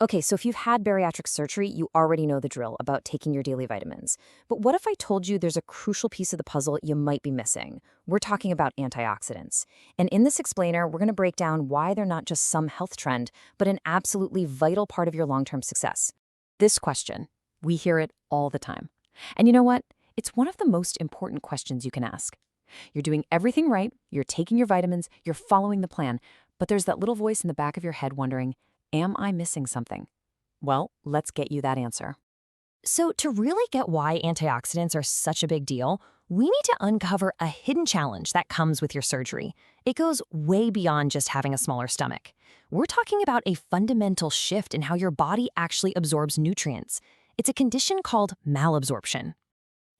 Okay, so if you've had bariatric surgery, you already know the drill about taking your daily vitamins. But what if I told you there's a crucial piece of the puzzle you might be missing? We're talking about antioxidants. And in this explainer, we're going to break down why they're not just some health trend, but an absolutely vital part of your long-term success. This question, we hear it all the time. And you know what? It's one of the most important questions you can ask. You're doing everything right, you're taking your vitamins, you're following the plan, but there's that little voice in the back of your head wondering, am I missing something? Well, let's get you that answer. So, to really get why antioxidants are such a big deal, we need to uncover a hidden challenge that comes with your surgery. It goes way beyond just having a smaller stomach. We're talking about a fundamental shift in how your body actually absorbs nutrients. It's a condition called malabsorption.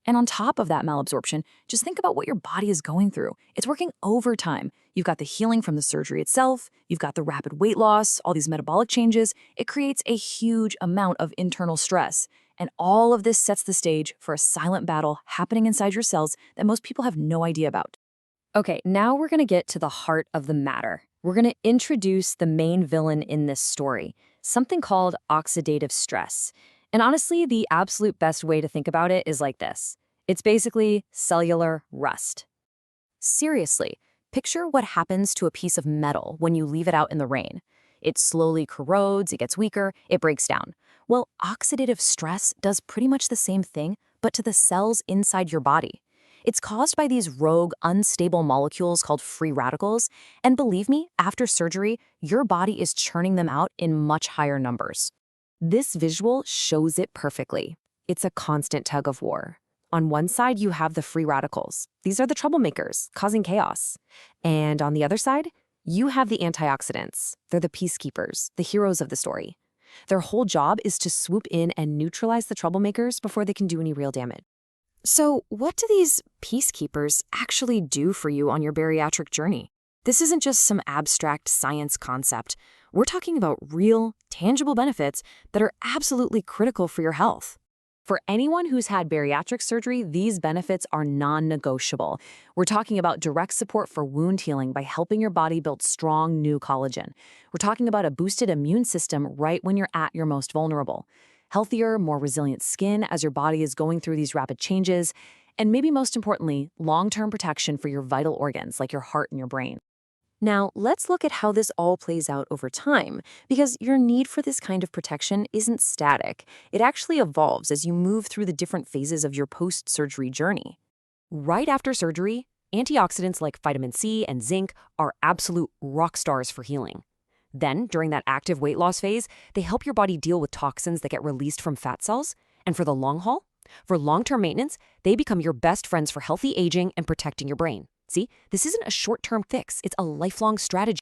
And on top of that malabsorption, just think about what your body is going through. It's working overtime. You've got the healing from the surgery itself, you've got the rapid weight loss, all these metabolic changes. It creates a huge amount of internal stress. And all of this sets the stage for a silent battle happening inside your cells that most people have no idea about. Okay, now we're going to get to the heart of the matter. We're going to introduce the main villain in this story, something called oxidative stress. And honestly, the absolute best way to think about it is like this. It's basically cellular rust. Seriously, picture what happens to a piece of metal when you leave it out in the rain. It slowly corrodes, it gets weaker, it breaks down. Well, oxidative stress does pretty much the same thing, but to the cells inside your body. It's caused by these rogue, unstable molecules called free radicals, and believe me, after surgery, your body is churning them out in much higher numbers. This visual shows it perfectly. It's a constant tug of war. On one side, you have the free radicals. These are the troublemakers, causing chaos. And on the other side, you have the antioxidants. They're the peacekeepers, the heroes of the story. Their whole job is to swoop in and neutralize the troublemakers before they can do any real damage. So, what do these peacekeepers actually do for you on your bariatric journey? This isn't just some abstract science concept. We're talking about real, tangible benefits that are absolutely critical for your health. For anyone who's had bariatric surgery, these benefits are non-negotiable. We're talking about direct support for wound healing by helping your body build strong, new collagen. We're talking about a boosted immune system right when you're at your most vulnerable. Healthier, more resilient skin as your body is going through these rapid changes. And maybe most importantly, long-term protection for your vital organs like your heart and your brain. Now, let's look at how this all plays out over time, because your need for this kind of protection isn't static. It actually evolves as you move through the different phases of your post-surgery journey. Right after surgery, antioxidants like vitamin C and zinc are absolute rock stars for healing. Then, during that active weight loss phase, they help your body deal with toxins that get released from fat cells. And for the long haul, for long-term maintenance, they become your best friends for healthy aging and protecting your brain. See, this isn't a short-term fix, it's a lifelong strategy.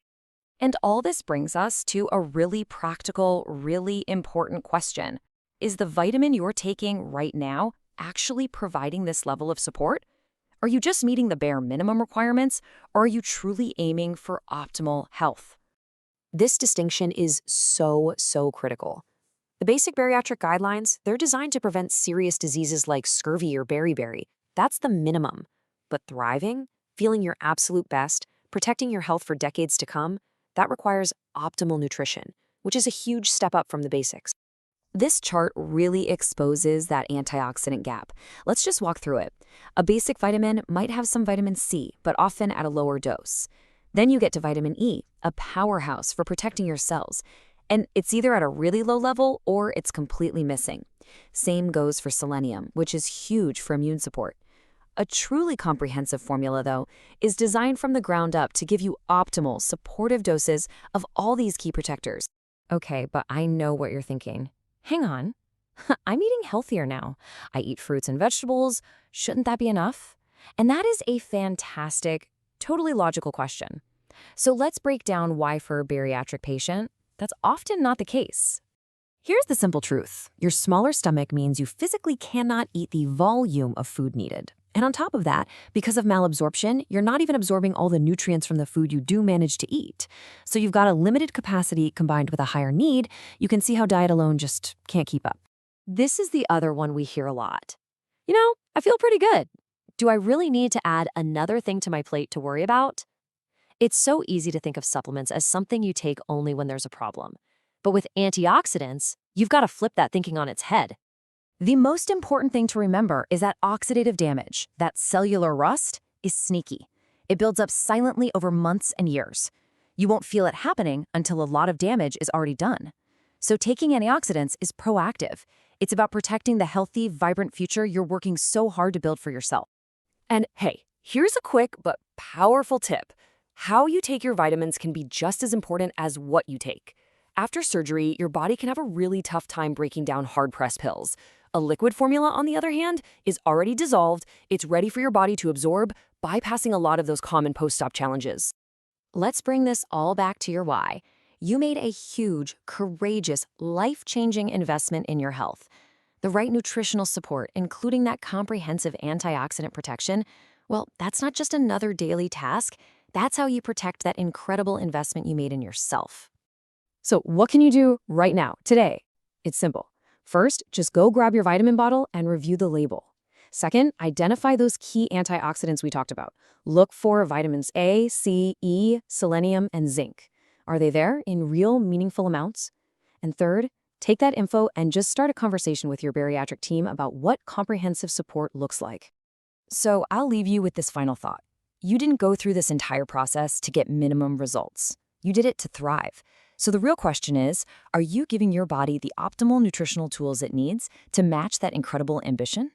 And all this brings us to a really practical, really important question. Is the vitamin you're taking right now actually providing this level of support? Are you just meeting the bare minimum requirements, or are you truly aiming for optimal health? This distinction is so critical. The basic bariatric guidelines, they're designed to prevent serious diseases like scurvy or beriberi. That's the minimum. But thriving, feeling your absolute best, protecting your health for decades to come, that requires optimal nutrition, which is a huge step up from the basics. This chart really exposes that antioxidant gap. Let's just walk through it. A basic vitamin might have some vitamin C, but often at a lower dose. Then you get to vitamin E, a powerhouse for protecting your cells. And it's either at a really low level or it's completely missing. Same goes for selenium, which is huge for immune support. A truly comprehensive formula, though, is designed from the ground up to give you optimal, supportive doses of all these key protectors. Okay, but I know what you're thinking. Hang on. I'm eating healthier now. I eat fruits and vegetables. Shouldn't that be enough? And that is a fantastic, totally logical question. So let's break down why for a bariatric patient, that's often not the case. Here's the simple truth. Your smaller stomach means you physically cannot eat the volume of food needed. And on top of that, because of malabsorption, you're not even absorbing all the nutrients from the food you do manage to eat. So you've got a limited capacity combined with a higher need. You can see how diet alone just can't keep up. This is the other one we hear a lot. You know, I feel pretty good. Do I really need to add another thing to my plate to worry about? It's so easy to think of supplements as something you take only when there's a problem. But with antioxidants, you've got to flip that thinking on its head. The most important thing to remember is that oxidative damage, that cellular rust, is sneaky. It builds up silently over months and years. You won't feel it happening until a lot of damage is already done. So taking antioxidants is proactive. It's about protecting the healthy, vibrant future you're working so hard to build for yourself. And hey, here's a quick but powerful tip. How you take your vitamins can be just as important as what you take. After surgery, your body can have a really tough time breaking down hard-pressed pills. A liquid formula, on the other hand, is already dissolved, it's ready for your body to absorb, bypassing a lot of those common post-op challenges. Let's bring this all back to your why. You made a huge, courageous, life-changing investment in your health. The right nutritional support, including that comprehensive antioxidant protection, well, that's not just another daily task. That's how you protect that incredible investment you made in yourself. So what can you do right now, today? It's simple. First, just go grab your vitamin bottle and review the label. Second, identify those key antioxidants we talked about. Look for vitamins A, C, E, selenium, and zinc. Are they there in real, meaningful amounts? And third, take that info and just start a conversation with your bariatric team about what comprehensive support looks like. So I'll leave you with this final thought. You didn't go through this entire process to get minimum results. You did it to thrive. So the real question is, are you giving your body the optimal nutritional tools it needs to match that incredible ambition?